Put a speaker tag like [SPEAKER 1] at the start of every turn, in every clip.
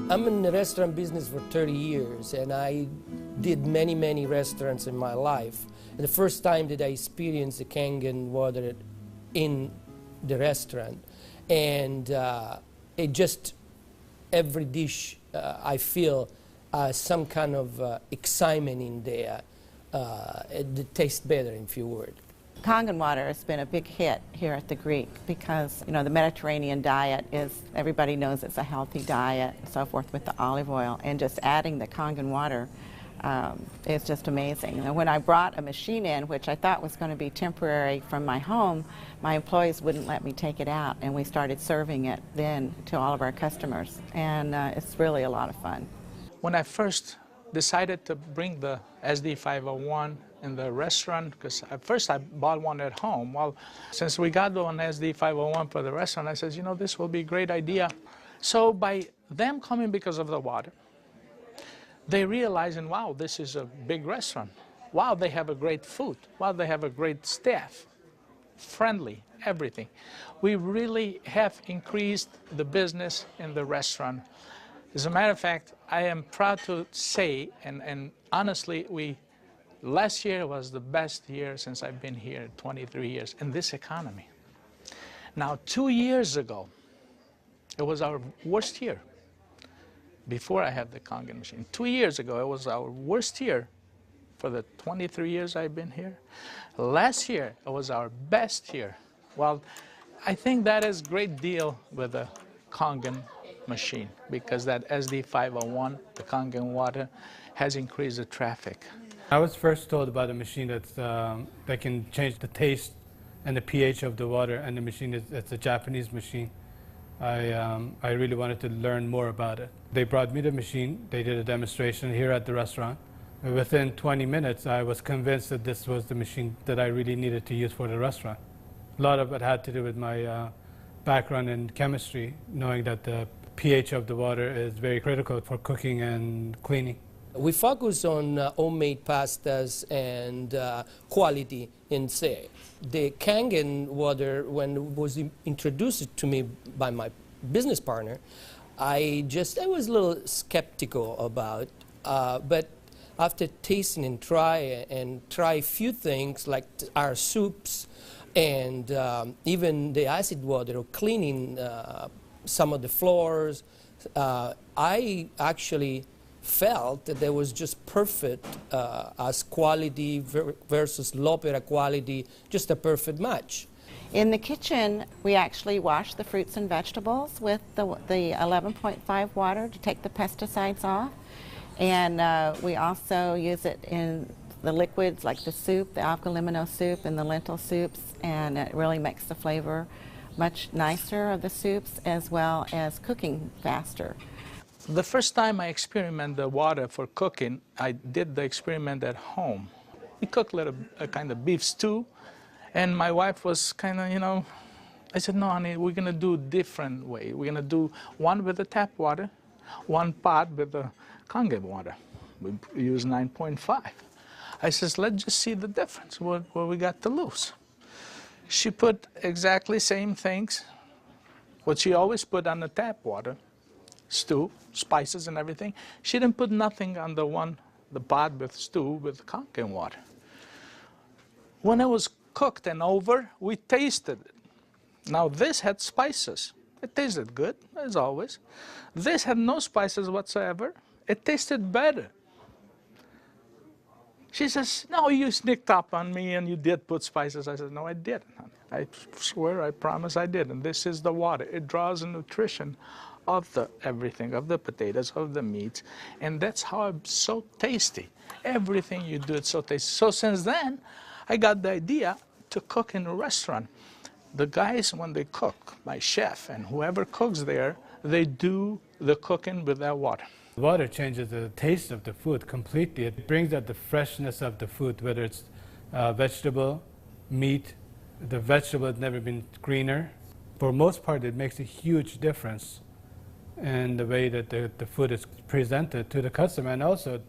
[SPEAKER 1] I'm in the restaurant business for 30 years, and I did many restaurants in my life. And the first time that I experienced the Kangen water in the restaurant, and it just, every dish I feel some kind of excitement in there. It tastes better, in few words.
[SPEAKER 2] Kangen water has been a big hit here at the Greek because, you know, the Mediterranean diet is, everybody knows it's a healthy diet and so forth with the olive oil, and just adding the Kangen water is just amazing. And when I brought a machine in, which I thought was going to be temporary from my home, my employees wouldn't let me take it out, and we started serving it then to all of our customers, and it's really a lot of fun.
[SPEAKER 3] When I first decided to bring the SD501 in the restaurant, because at first I bought one at home. Well, since we got the one SD501 for the restaurant, I said, you know, this will be a great idea. So by them coming because of the water, they realizing, wow, this is a big restaurant. Wow, they have a great food. Wow, they have a great staff, friendly, everything. We really have increased the business in the restaurant. As a matter of fact, I am proud to say, and honestly, last year was the best year since I've been here, 23 years, in this economy. Now, 2 years ago, it was our worst year, before I had the Kangen machine. 2 years ago, it was our worst year for the 23 years I've been here. Last year, it was our best year. Well, I think that is a great deal with the Kangen machine, because that SD501, the Kangen water, has increased the traffic.
[SPEAKER 4] I was first told about a machine that can change the taste and the pH of the water, and the machine it's a Japanese machine. I really wanted to learn more about it. They brought me the machine, they did a demonstration here at the restaurant. Within 20 minutes, I was convinced that this was the machine that I really needed to use for the restaurant. A lot of it had to do with my background in chemistry, knowing that the pH of the water is very critical for cooking and cleaning.
[SPEAKER 1] We focus on homemade pastas and quality in say. The Kangen water, when it was introduced to me by my business partner, I was a little skeptical about, but after tasting and try a few things like our soups and even the acid water, or cleaning some of the floors, I actually felt that there was just perfect as quality versus L'Opera quality, just a perfect match.
[SPEAKER 2] In the kitchen, we actually wash the fruits and vegetables with the 11.5 water to take the pesticides off. And we also use it in the liquids like the soup, the alkalimino soup and the lentil soups, and it really makes the flavor much nicer of the soups, as well as cooking faster.
[SPEAKER 3] The first time I experimented the water for cooking, I did the experiment at home. We cooked a kind of beef stew, and my wife was kind of, you know, I said, no, honey, we're going to do a different way. We're going to do one with the tap water, one pot with the Kangen water. We use 9.5. I says, let's just see the difference, what we got to lose. She put exactly same things, what she always put on the tap water, stew, spices and everything. She didn't put nothing on the pot with stew with Kangen water. When it was cooked and over, we tasted it. Now this had spices. It tasted good, as always. This had no spices whatsoever. It tasted better. She says, no, you sneaked up on me and you did put spices. I said, no, I didn't, honey. I swear, I promise I did. And this is the water. It draws the nutrition of everything, of the potatoes, of the meats. And that's how it's so tasty. Everything you do, it's so tasty. So since then, I got the idea to cook in a restaurant. The guys, when they cook, my chef and whoever cooks there, they do the cooking with that water.
[SPEAKER 4] Water changes the taste of the food completely. It brings out the freshness of the food, whether it's vegetable, meat. The vegetable has never been greener. For most part, it makes a huge difference in the way that the food is presented to the customer, and also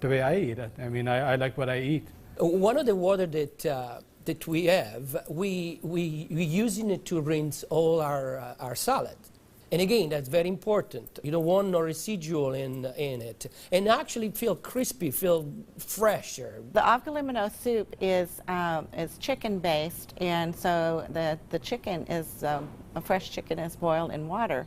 [SPEAKER 4] the way I eat it. I mean, I like what I eat.
[SPEAKER 1] One of the water that we have, we using it to rinse all our salad. And again, that's very important. You don't want no residual in it. And actually feel crispy, feel fresher.
[SPEAKER 2] The avgalimino soup is chicken-based, and so the chicken is, a fresh chicken is boiled in water.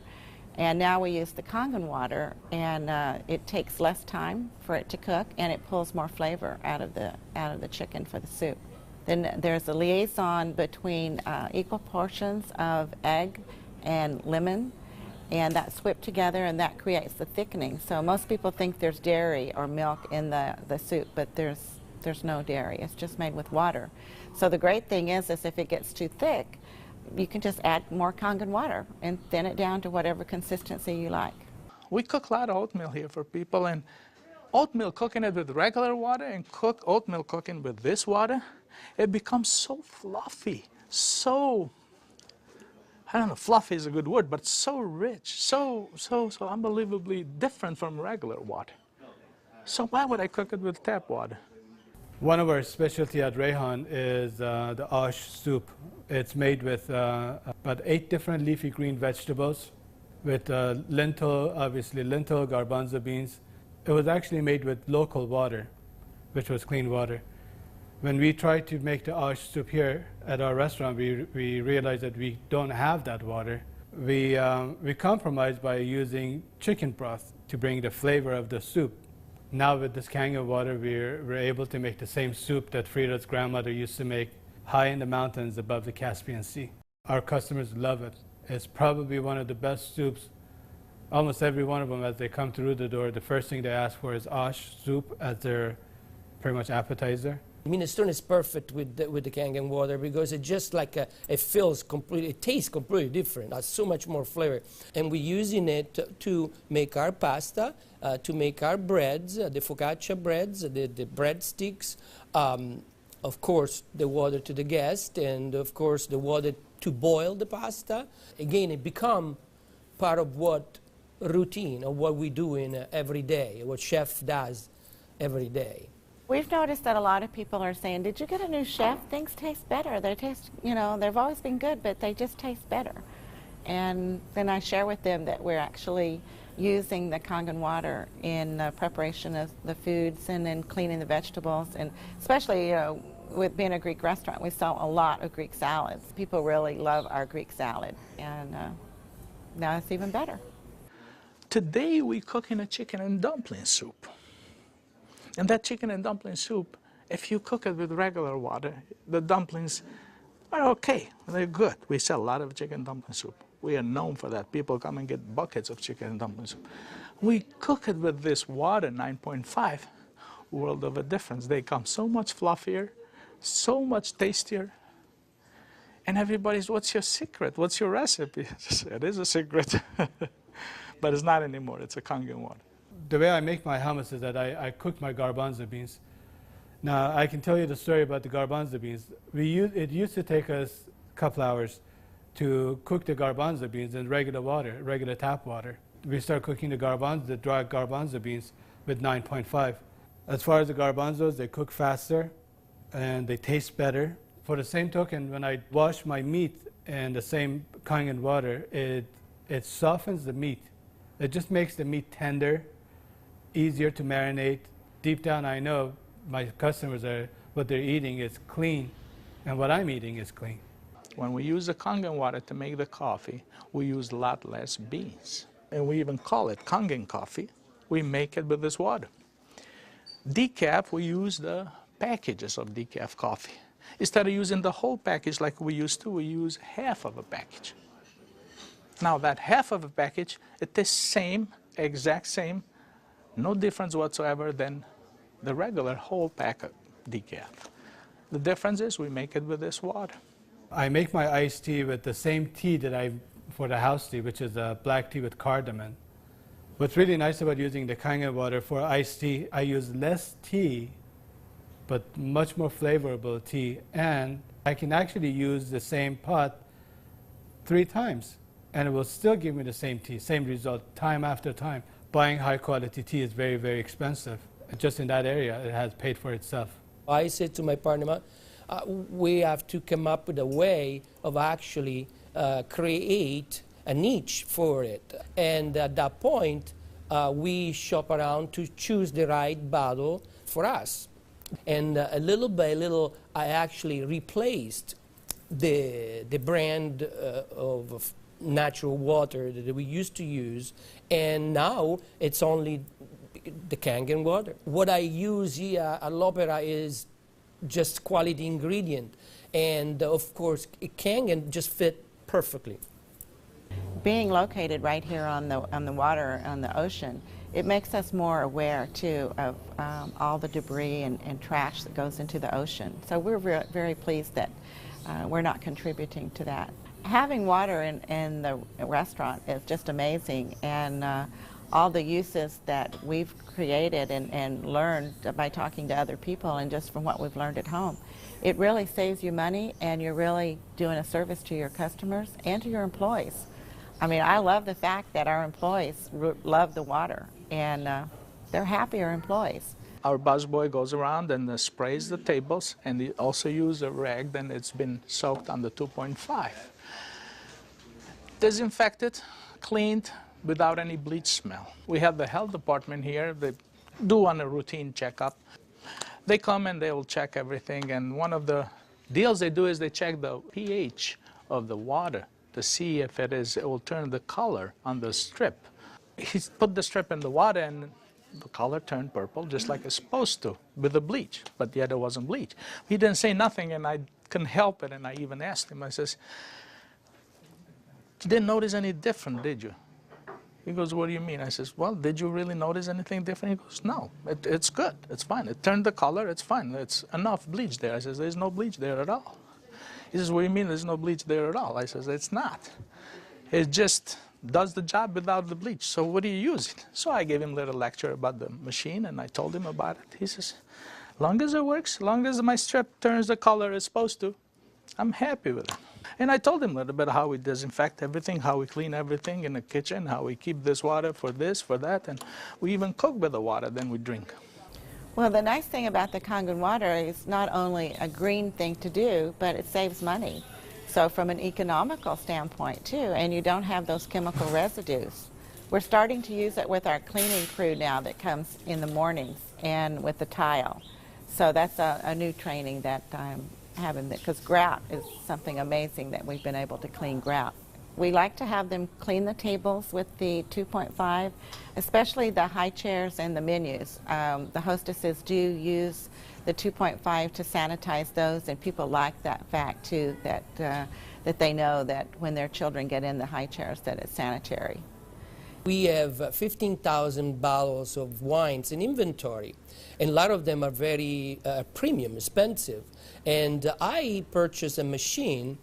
[SPEAKER 2] And now we use the Kangen water, and it takes less time for it to cook, and it pulls more flavor out of the chicken for the soup. Then there's a liaison between equal portions of egg and lemon, and that's whipped together, and that creates the thickening. So most people think there's dairy or milk in the soup, but there's no dairy. It's just made with water. So the great thing is if it gets too thick, you can just add more Kangen water and thin it down to whatever consistency you like.
[SPEAKER 3] We cook a lot of oatmeal here for people, and oatmeal, cooking it with regular water and oatmeal cooking with this water, it becomes so fluffy, so, I don't know, fluffy is a good word, but so rich, so unbelievably different from regular water. So why would I cook it with tap water?
[SPEAKER 4] One of our specialty at Rayhan is the ash soup. It's made with about 8 different leafy green vegetables, with lentil, obviously lentil, garbanzo beans. It was actually made with local water, which was clean water. When we tried to make the ash soup here at our restaurant, we realized that we don't have that water. We compromised by using chicken broth to bring the flavor of the soup. Now with this Kangen water, we're able to make the same soup that Frida's grandmother used to make high in the mountains above the Caspian Sea. Our customers love it. It's probably one of the best soups. Almost every one of them, as they come through the door, the first thing they ask for is ash soup as their pretty much appetizer.
[SPEAKER 1] Minestrone is perfect with the Kangen water because it just like it feels completely, it tastes completely different. Has so much more flavor, and we're using it to make our pasta, to make our breads, the focaccia breads, the breadsticks. Of course, the water to the guest, and of course the water to boil the pasta. Again, it become part of what routine of what we do in every day, what chef does every day.
[SPEAKER 2] We've noticed that a lot of people are saying, did you get a new chef? Things taste better. They taste, you know, they've always been good, but they just taste better. And then I share with them that we're actually using the Kangen water in preparation of the foods and in cleaning the vegetables. And especially, you know, with being a Greek restaurant, we sell a lot of Greek salads. People really love our Greek salad, and now it's even better.
[SPEAKER 3] Today we're cooking a chicken and dumpling soup. And that chicken and dumpling soup, if you cook it with regular water, the dumplings are okay. They're good. We sell a lot of chicken dumpling soup. We are known for that. People come and get buckets of chicken and dumpling soup. We cook it with this water, 9.5, world of a difference. They come so much fluffier, so much tastier. And everybody's, what's your secret? What's your recipe? It is a secret. But it's not anymore. It's a Kangen water.
[SPEAKER 4] The way I make my hummus is that I cook my garbanzo beans. Now, I can tell you the story about the garbanzo beans. It used to take us a couple hours to cook the garbanzo beans in regular water, regular tap water. We start cooking the dry garbanzo beans with 9.5. As far as the garbanzos, they cook faster and they taste better. For the same token, when I wash my meat in the same Kangen water, it softens the meat. It just makes the meat tender, easier to marinate. Deep down, I know my customers what they're eating is clean, and what I'm eating is clean.
[SPEAKER 3] When we use the Kangen water to make the coffee, we use a lot less beans. And we even call it Kangen coffee. We make it with this water. Decaf, we use the packages of decaf coffee. Instead of using the whole package like we used to, we use half of a package. Now that half of a package, it is same, exact same, no difference whatsoever than the regular whole pack of decaf. The difference is we make it with this water.
[SPEAKER 4] I make my iced tea with the same tea that for the house tea, which is a black tea with cardamom. What's really nice about using the Kangen water for iced tea, I use less tea, but much more flavorful tea, and I can actually use the same pot 3 times, and it will still give me the same tea, same result, time after time. Buying high quality tea is very, very expensive. Just in that area, it has paid for itself.
[SPEAKER 1] I said to my partner, we have to come up with a way of actually create a niche for it. And at that point, we shop around to choose the right bottle for us. And little by little, I actually replaced the brand of natural water that we used to use, and now it's only the Kangen water. What I use here at L'Opera is just quality ingredient, and of course, Kangen just fit perfectly.
[SPEAKER 2] Being located right here on the water, on the ocean, it makes us more aware too of all the debris and trash that goes into the ocean. So we're very pleased that we're not contributing to that. Having water in the restaurant is just amazing, and all the uses that we've created and learned by talking to other people and just from what we've learned at home, it really saves you money, and you're really doing a service to your customers and to your employees. I mean, I love the fact that our employees love the water, and they're happier employees.
[SPEAKER 3] Our busboy goes around and sprays the tables, and he also uses a rag, then it's been soaked on the 2.5. Disinfected, cleaned, without any bleach smell. We have the health department here. They do on a routine checkup. They come and they will check everything, and one of the deals they do is they check the pH of the water to see if it will turn the color on the strip. He put the strip in the water, and the color turned purple, just like it's supposed to, with the bleach, but yet it wasn't bleach. He didn't say nothing, and I couldn't help it, and I even asked him, I says, "You didn't notice any different, did you?" He goes, "What do you mean?" I says, "Well, did you really notice anything different?" He goes, "No, it's good, it's fine. It turned the color, it's fine. It's enough bleach there." I says, "There's no bleach there at all." He says, "What do you mean there's no bleach there at all?" I says, "It's not. It just does the job without the bleach. So what do you use it?" So I gave him a little lecture about the machine, and I told him about it. He says, "Long as it works, long as my strip turns the color it's supposed to, I'm happy with it." And I told him a little bit how we disinfect everything, how we clean everything in the kitchen, how we keep this water for this, for that, and we even cook with the water, then we drink.
[SPEAKER 2] Well, the nice thing about the Kangen water is not only a green thing to do, but it saves money. So from an economical standpoint too, and you don't have those chemical residues. We're starting to use it with our cleaning crew now that comes in the mornings and with the tile. So that's a new training that I'm having, because grout is something amazing that we've been able to clean grout. We like to have them clean the tables with the 2.5, especially the high chairs and the menus. The hostesses do use the 2.5 to sanitize those, and people like that fact too, that they know that when their children get in the high chairs that it's sanitary.
[SPEAKER 1] We have 15,000 bottles of wines in inventory, and a lot of them are very premium, expensive. And I purchased a machine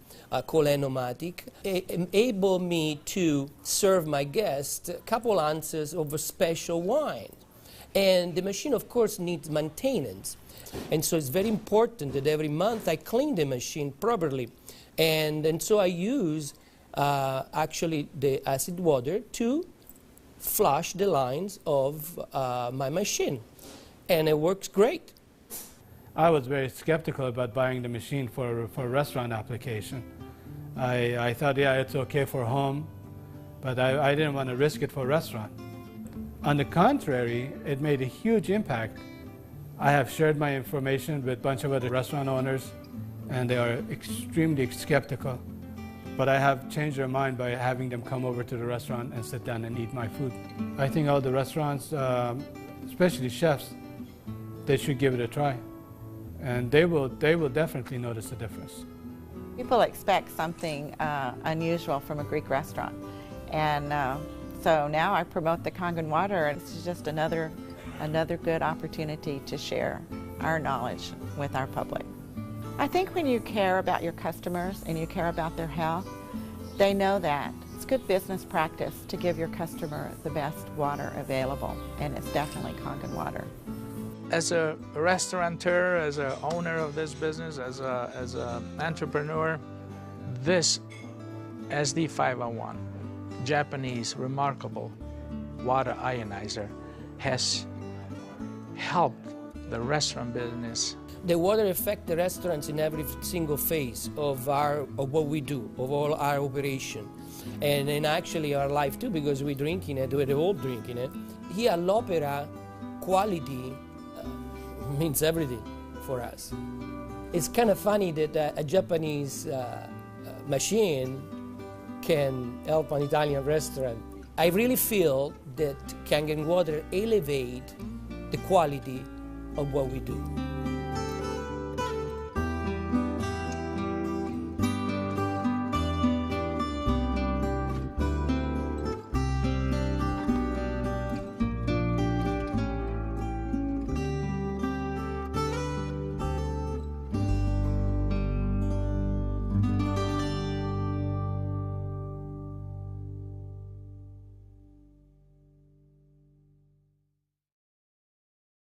[SPEAKER 1] called Enomatic, enable me to serve my guests a couple ounces of a special wine. And the machine, of course, needs maintenance. And so it's very important that every month I clean the machine properly. And so I use actually the acid water to flush the lines of my machine. And it works great.
[SPEAKER 4] I was very skeptical about buying the machine for a restaurant application. I thought, yeah, it's okay for home, but I didn't want to risk it for a restaurant. On the contrary, it made a huge impact. I have shared my information with a bunch of other restaurant owners, and they are extremely skeptical. But I have changed their mind by having them come over to the restaurant and sit down and eat my food. I think all the restaurants, especially chefs, they should give it a try. And they will definitely notice the difference.
[SPEAKER 2] People expect something unusual from a Greek restaurant. And so now I promote the Kangen water, and it's just another good opportunity to share our knowledge with our public. I think when you care about your customers and you care about their health, they know that. It's good business practice to give your customer the best water available, and it's definitely Kangen water.
[SPEAKER 3] As a restaurateur, as an owner of this business, as an entrepreneur, this SD501, Japanese remarkable water ionizer, has helped the restaurant business.
[SPEAKER 1] The water affects the restaurants in every single phase of what we do, of all our operation, and in actually our life too, because we're drinking it, we're all drinking it. Here at l'Opera, quality means everything for us. It's kind of funny that a Japanese machine can help an Italian restaurant. I really feel that Kangen Water elevate the quality of what we do.